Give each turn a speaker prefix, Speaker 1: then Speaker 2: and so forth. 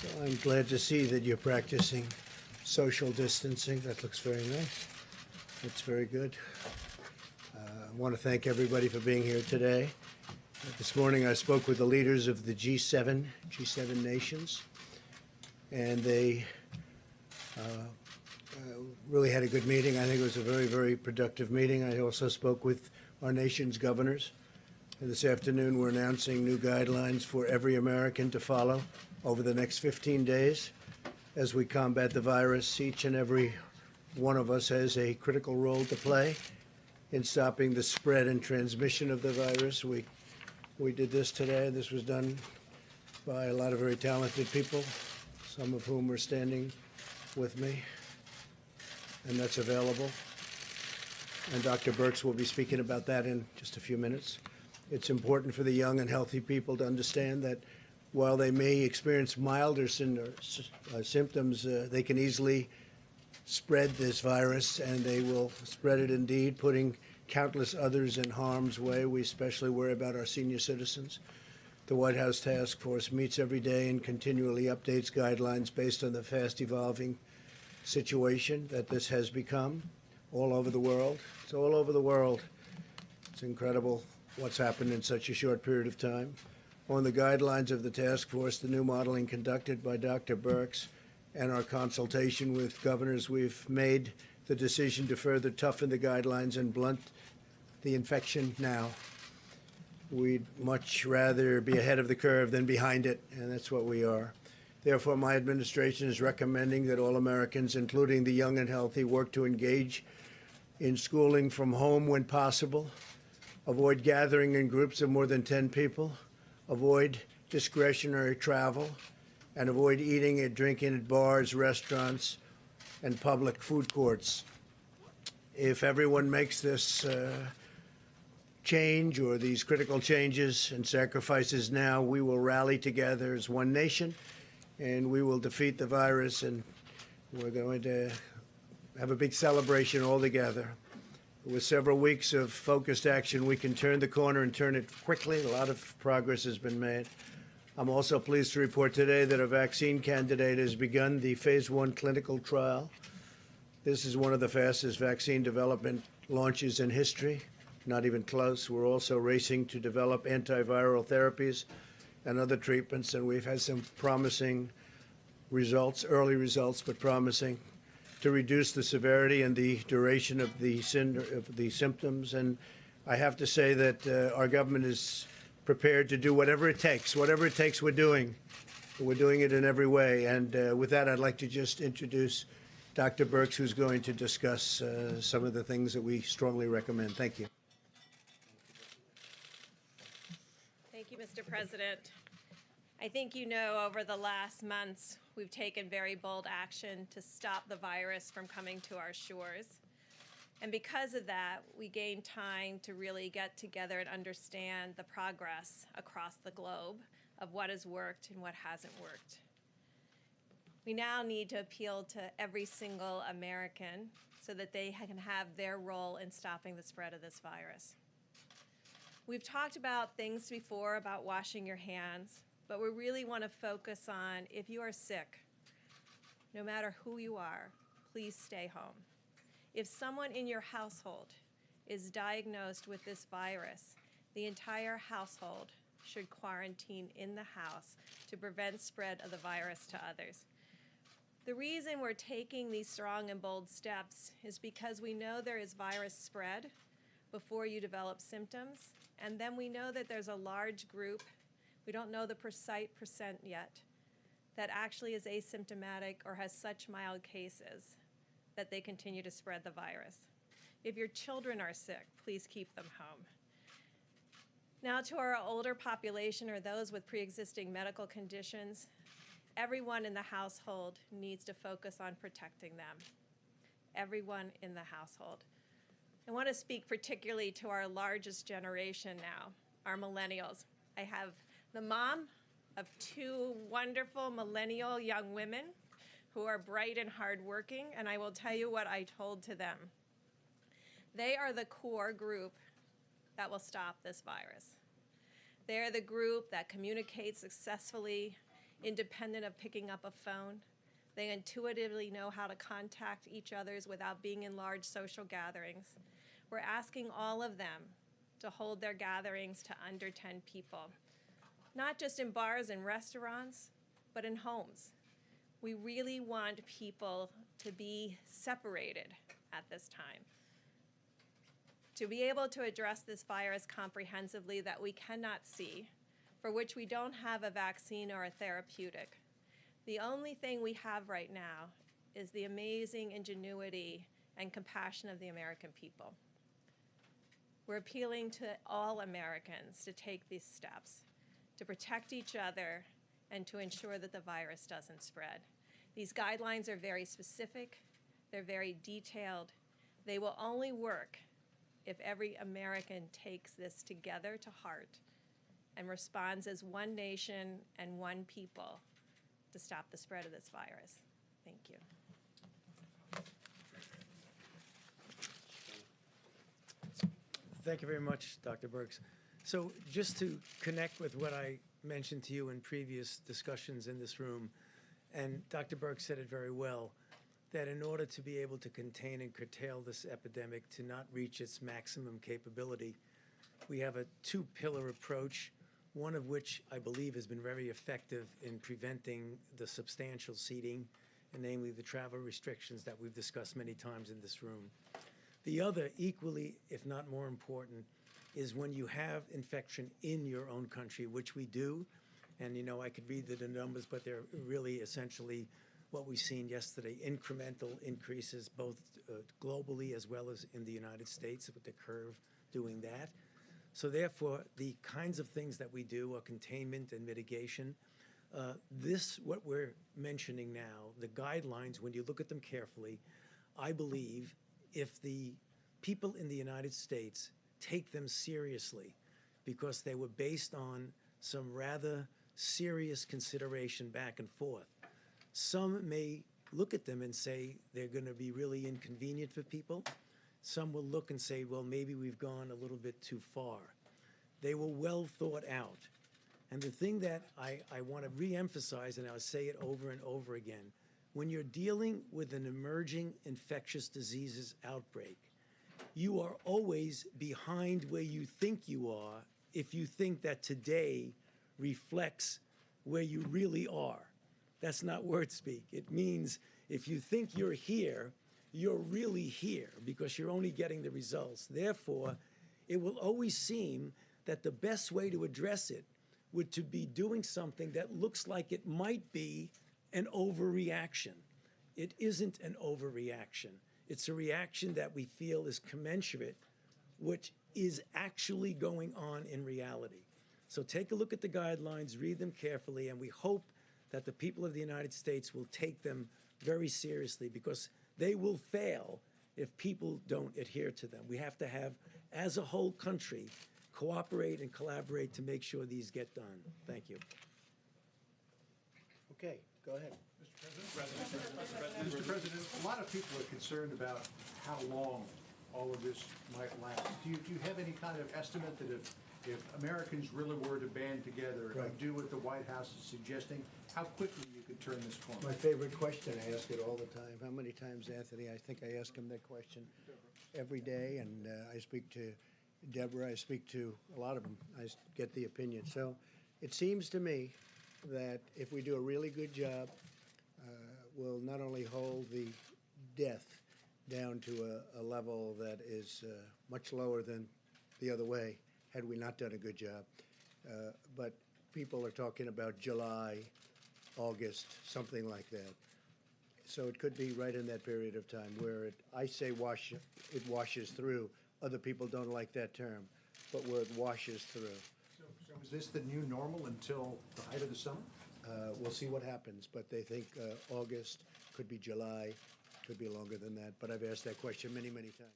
Speaker 1: So I'm glad to see that you're practicing social distancing. That looks very nice. That's very good. I want to thank everybody for being here today. This morning I spoke with the leaders of the G7 nations, and they really had a good meeting. I think it was a very, very productive meeting. I also spoke with our nation's governors. And this afternoon we're announcing new guidelines for every American to follow over the next 15 days as we combat the virus. Each and every one of us has a critical role to play in stopping the spread and transmission of the virus. We did this today. This was done by a lot of very talented people, some of whom are standing with me, and that's available. And Dr. Birx will be speaking about that in just a few minutes. It's important for the young and healthy people to understand that while they may experience milder symptoms, they can easily spread this virus, and they will spread it indeed, putting countless others in harm's way. We especially worry about our senior citizens. The White House Task Force meets every day and continually updates guidelines based on the fast evolving situation that this has become all over the world. It's all over the world. It's incredible what's happened in such a short period of time. On the guidelines of the task force, the new modeling conducted by Dr. Birx, and our consultation with governors, we've made the decision to further toughen the guidelines and blunt the infection now. We'd much rather be ahead of the curve than behind it, and that's what we are. Therefore, my administration is recommending that all Americans, including the young and healthy, work to engage in schooling from home when possible, avoid gathering in groups of more than 10 people, avoid discretionary travel, and avoid eating and drinking at bars, restaurants, and public food courts. If everyone makes this change or these critical changes and sacrifices now, we will rally together as one nation, and we will defeat the virus, and we're going to have a big celebration all together. With several weeks of focused action, we can turn the corner and turn it quickly. A lot of progress has been made. I'm also pleased to report today that a vaccine candidate has begun the phase 1 clinical trial. This is one of the fastest vaccine development launches in history, not even close. We're also racing to develop antiviral therapies and other treatments, and we've had some promising results, early results, but promising, to reduce the severity and the duration of the symptoms. And I have to say that our government is prepared to do whatever it takes. Whatever it takes, we're doing. We're doing it in every way. And with that, I'd like to just introduce Dr. Birx, who's going to discuss some of the things that we strongly recommend. Thank you.
Speaker 2: Thank you, Mr. President. I think you know over the last months, we've taken very bold action to stop the virus from coming to our shores. And because of that, we gained time to really get together and understand the progress across the globe of what has worked and what hasn't worked. We now need to appeal to every single American so that they can have their role in stopping the spread of this virus. We've talked about things before about washing your hands, but we really want to focus on if you are sick, no matter who you are, please stay home. If someone in your household is diagnosed with this virus, the entire household should quarantine in the house to prevent spread of the virus to others. The reason we're taking these strong and bold steps is because we know there is virus spread before you develop symptoms, and then we know that there's a large group, we don't know the precise percent yet, that actually is asymptomatic or has such mild cases that they continue to spread the virus. If your children are sick, please keep them home. Now to our older population or those with pre-existing medical conditions, everyone in the household needs to focus on protecting them. Everyone in the household. I want to speak particularly to our largest generation now, our millennials. I have the mom of 2 wonderful millennial young women who are bright and hardworking, and I will tell you what I told to them. They are the core group that will stop this virus. They're the group that communicates successfully independent of picking up a phone. They intuitively know how to contact each other without being in large social gatherings. We're asking all of them to hold their gatherings to under 10 people, not just in bars and restaurants, but in homes. We really want people to be separated at this time, to be able to address this virus comprehensively that we cannot see, for which we don't have a vaccine or a therapeutic. The only thing we have right now is the amazing ingenuity and compassion of the American people. We're appealing to all Americans to take these steps, to protect each other, and to ensure that the virus doesn't spread. These guidelines are very specific, they're very detailed. They will only work if every American takes this together to heart and responds as one nation and one people to stop the spread of this virus. Thank you.
Speaker 3: Thank you very much, Dr. Birx. So just to connect with what I mentioned to you in previous discussions in this room, and Dr. Birx said it very well, that in order to be able to contain and curtail this epidemic to not reach its maximum capability, we have a two-pillar approach, one of which I believe has been very effective in preventing the substantial seeding, and namely the travel restrictions that we've discussed many times in this room. The other, equally, if not more important, is when you have infection in your own country, which we do, and I could read the numbers, but they're really essentially what we've seen yesterday, incremental increases both globally as well as in the United States with the curve doing that. So therefore, the kinds of things that we do are containment and mitigation. What we're mentioning now, the guidelines, when you look at them carefully, I believe if the people in the United States take them seriously, because they were based on some rather serious consideration back and forth. Some may look at them and say they're going to be really inconvenient for people. Some will look and say, well, maybe we've gone a little bit too far. They were well thought out. And the thing that I want to re-emphasize, and I'll say it over and over again, when you're dealing with an emerging infectious diseases outbreak, you are always behind where you think you are if you think that today reflects where you really are. That's not word speak. It means if you think you're here, you're really here because you're only getting the results. Therefore, it will always seem that the best way to address it would to be doing something that looks like it might be an overreaction. It isn't an overreaction. It's a reaction that we feel is commensurate, which is actually going on in reality. So take a look at the guidelines, read them carefully, and we hope that the people of the United States will take them very seriously because they will fail if people don't adhere to them. We have to have, as a whole country, cooperate and collaborate to make sure these get done. Thank you.
Speaker 1: Okay, go ahead.
Speaker 4: Mr. President, a lot of people are concerned about how long all of this might last. Do you have any kind of estimate that if Americans really were to band together and do what the White House is suggesting, how quickly you could turn this corner?
Speaker 1: My favorite question, I ask it all the time. How many times, Anthony? I think I ask him that question every day, and I speak to Deborah, I speak to a lot of them. I get the opinion. So it seems to me that if we do a really good job, we'll not only hold the death down to a level that is much lower than the other way, had we not done a good job, but people are talking about July, August, something like that. So it could be right in that period of time where I say it washes through. Other people don't like that term, but where it washes through.
Speaker 4: So is this the new normal until the height of the summer?
Speaker 1: We'll see what happens, but they think August, could be July, could be longer than that. But I've asked that question many, many times.